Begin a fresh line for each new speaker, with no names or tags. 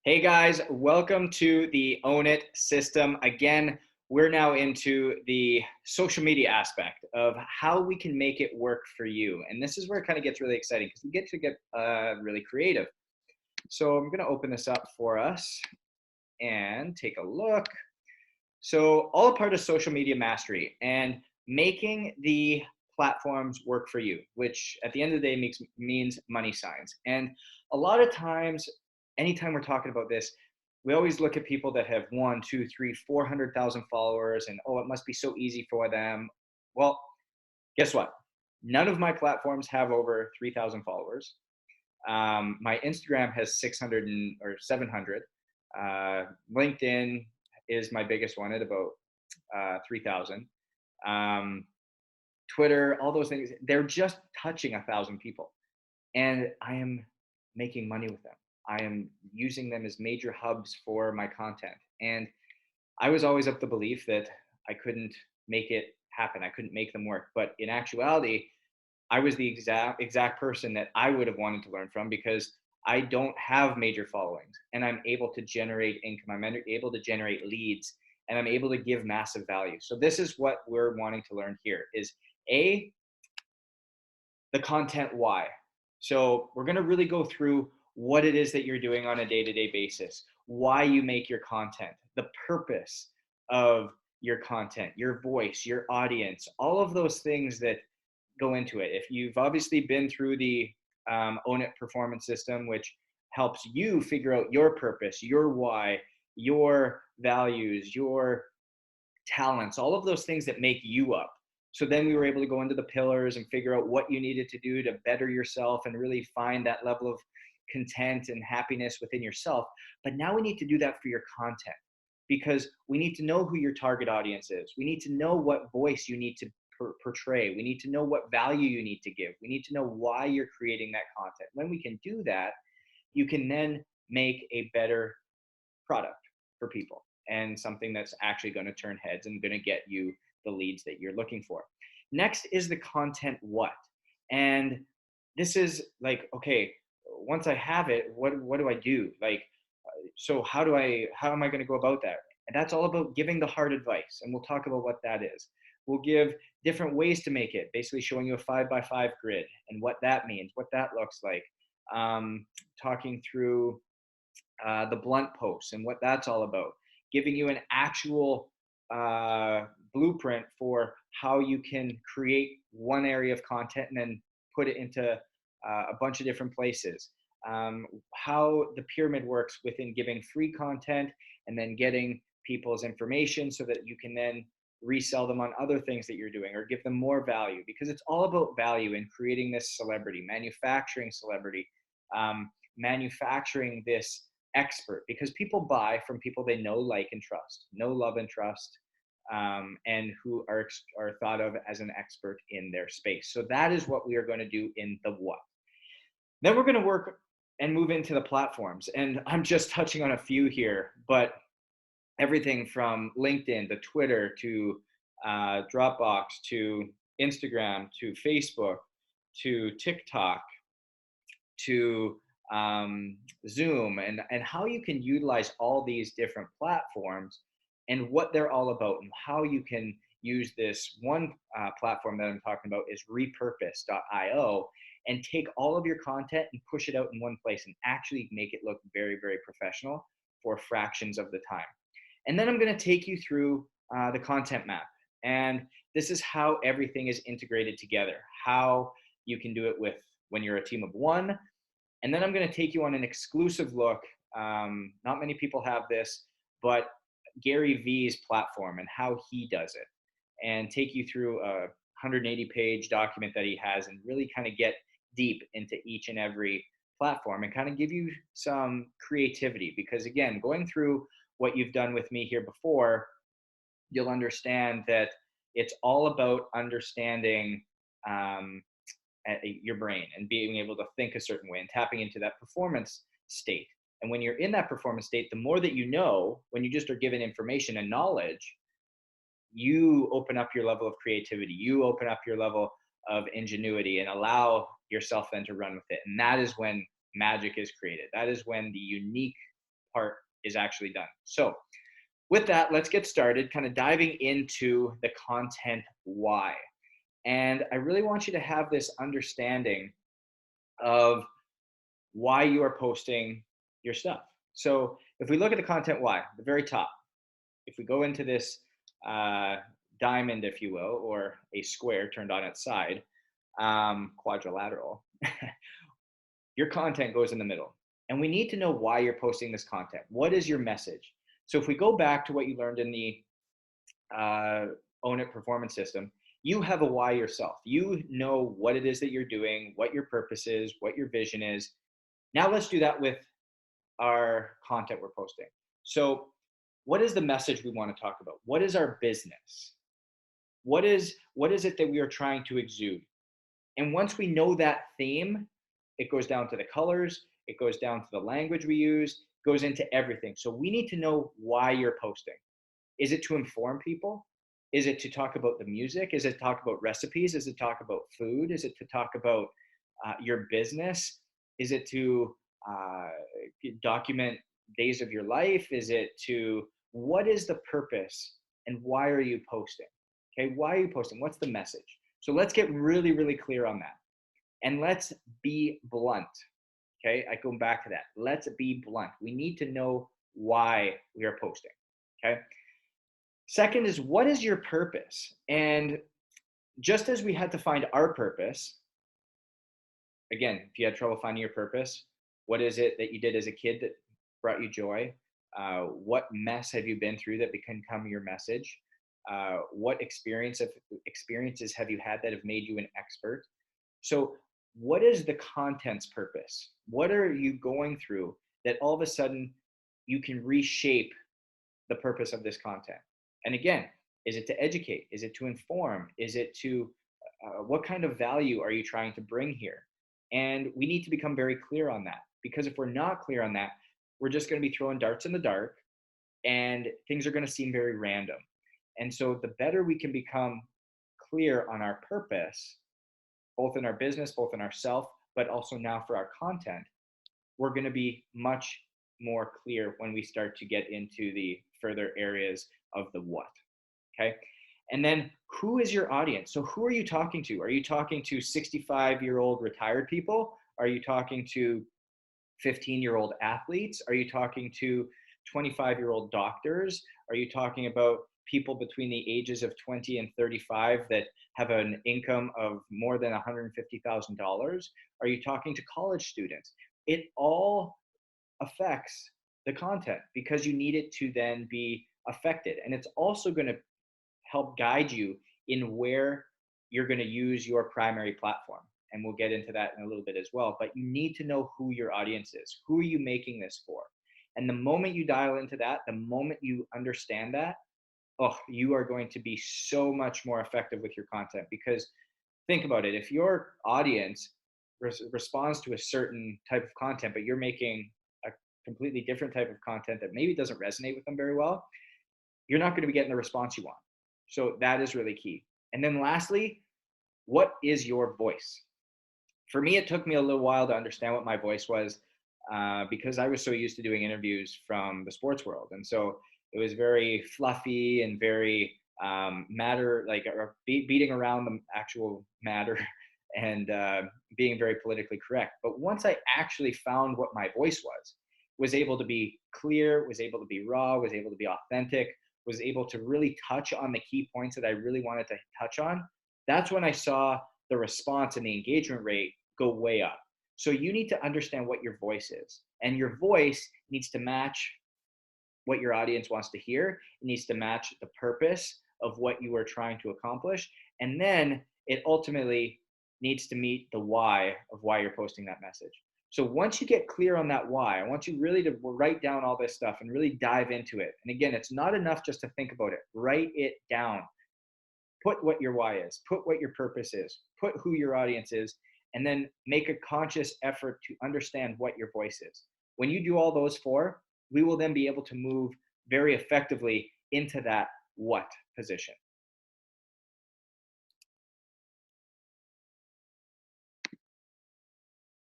Hey guys, welcome to the Own It system. Again, we're now into the social media aspect of how we can make it work for you. And this is where it kind of gets really exciting because we get to get really creative. So I'm going to open this up for us and take a look. So, all a part of social media mastery and making the platforms work for you, which at the end of the day means money signs. And a lot of times, anytime we're talking about this, we always look at people that have one, two, three, 400,000 followers, and oh, it must be so easy for them. Well, guess what? None of my platforms have over 3,000 followers. My Instagram has 600 or 700. LinkedIn is my biggest one at about 3,000. Um, Twitter, all those things, they're just touching 1,000 people. And I am making money with them. I am using them as major hubs for my content. And I was always of the belief that I couldn't make it happen. I couldn't make them work. But in actuality, I was the exact person that I would have wanted to learn from because I don't have major followings and I'm able to generate income. I'm able to generate leads and I'm able to give massive value. So this is what we're wanting to learn here is A, the content why. So we're going to really go through what it is that you're doing on a day-to-day basis, why you make your content, the purpose of your content, your voice, your audience, all of those things that go into it. If you've obviously been through the Own It performance system, which helps you figure out your purpose, your why, your values, your talents, all of those things that make you up. So then we were able to go into the pillars and figure out what you needed to do to better yourself and really find that level of content and happiness within yourself. But now we need to do that for your content because we need to know who your target audience is. We need to know what voice you need to portray. We need to know what value you need to give. We need to know why you're creating that content. When we can do that, you can then make a better product for people and something that's actually going to turn heads and going to get you the leads that you're looking for. Next is the content what. And this is like, okay, once I have it, what do I do? Like, so how am I going to go about that? And that's all about giving the hard advice. And we'll talk about what that is. We'll give different ways to make it, basically showing you a 5x5 grid and what that means, what that looks like. Talking through the blunt posts and what that's all about, giving you an actual blueprint for how you can create one area of content and then put it into a bunch of different places. How the pyramid works within giving free content and then getting people's information so that you can then resell them on other things that you're doing or give them more value because it's all about value in creating this celebrity, manufacturing celebrity, manufacturing this expert because people buy from people they know, like, and trust, know, love, and trust, and who are thought of as an expert in their space. So that is what we are going to do in the what. Then we're going to work and move into the platforms. And I'm just touching on a few here, but everything from LinkedIn to Twitter to Dropbox to Instagram to Facebook to TikTok to Zoom and how you can utilize all these different platforms and what they're all about and how you can use this one platform that I'm talking about is repurpose.io and take all of your content and push it out in one place and actually make it look very, very professional for fractions of the time. And then I'm going to take you through the content map. And this is how everything is integrated together, how you can do it with when you're a team of one. And then I'm going to take you on an exclusive look. Not many people have this, but Gary Vee's platform and how he does it, and take you through a 180-page document that he has and really kind of get deep into each and every platform and kind of give you some creativity. Because again, going through what you've done with me here before, you'll understand that it's all about understanding your brain and being able to think a certain way and tapping into that performance state. And when you're in that performance state, the more that you know, when you just are given information and knowledge, you open up your level of creativity, you open up your level of ingenuity and allow yourself then to run with it. And that is when magic is created. That is when the unique part is actually done. So with that, let's get started kind of diving into the content why. And I really want you to have this understanding of why you are posting your stuff. So if we look at the content why, the very top, if we go into this diamond, if you will, or a square turned on its side, quadrilateral, your content goes in the middle. And we need to know why you're posting this content. What is your message? So if we go back to what you learned in the Own It performance system, you have a why yourself. You know what it is that you're doing, what your purpose is, what your vision is. Now let's do that with our content we're posting. So what is the message we want to talk about? What is our business? What is it that we are trying to exude? And once we know that theme, it goes down to the colors, it goes down to the language we use, goes into everything. So we need to know why you're posting. Is it to inform people? Is it to talk about the music? Is it to talk about recipes? Is it to talk about food? Is it to talk about your business? Is it to document days of your life? Is it to, what is the purpose and why are you posting? Okay, why are you posting? What's the message? So let's get really, really clear on that. And let's be blunt. Okay, I go back to that. Let's be blunt. We need to know why we are posting. Okay. Second is, what is your purpose? And just as we had to find our purpose, again, if you had trouble finding your purpose, what is it that you did as a kid that brought you joy? What mess have you been through that can become your message? What experiences have you had that have made you an expert? So what is the content's purpose? What are you going through that all of a sudden you can reshape the purpose of this content? And again, is it to educate? Is it to inform? Is it to, what kind of value are you trying to bring here? And we need to become very clear on that, because if we're not clear on that, we're just going to be throwing darts in the dark and things are going to seem very random. And so the better we can become clear on our purpose, both in our business, both in ourself, but also now for our content, we're going to be much more clear when we start to get into the further areas of the what. Okay. And then who is your audience? So who are you talking to? Are you talking to 65-year-old retired people? Are you talking to 15-year-old athletes? Are you talking to 25-year-old doctors? Are you talking about people between the ages of 20 and 35 that have an income of more than $150,000? Are you talking to college students? It all affects the content because you need it to then be affected. And it's also going to help guide you in where you're going to use your primary platform. And we'll get into that in a little bit as well. But you need to know who your audience is. Who are you making this for? And the moment you dial into that, the moment you understand that, oh, you are going to be so much more effective with your content. Because think about it, if your audience responds to a certain type of content, but you're making a completely different type of content that maybe doesn't resonate with them very well, you're not going to be getting the response you want. So that is really key. And then lastly, what is your voice? For me, it took me a little while to understand what my voice was because I was so used to doing interviews from the sports world. And so it was very fluffy and very matter, like beating around the actual matter and being very politically correct. But once I actually found what my voice was able to be clear, was able to be raw, was able to be authentic, was able to really touch on the key points that I really wanted to touch on, that's when I saw the response and the engagement rate go way up. So you need to understand what your voice is. And your voice needs to match what your audience wants to hear. It needs to match the purpose of what you are trying to accomplish. And then it ultimately needs to meet the why of why you're posting that message. So once you get clear on that why, I want you really to write down all this stuff and really dive into it. And again, it's not enough just to think about it. Write it down. Put what your why is, put what your purpose is, put who your audience is, and then make a conscious effort to understand what your voice is. When you do all those four, we will then be able to move very effectively into that what position.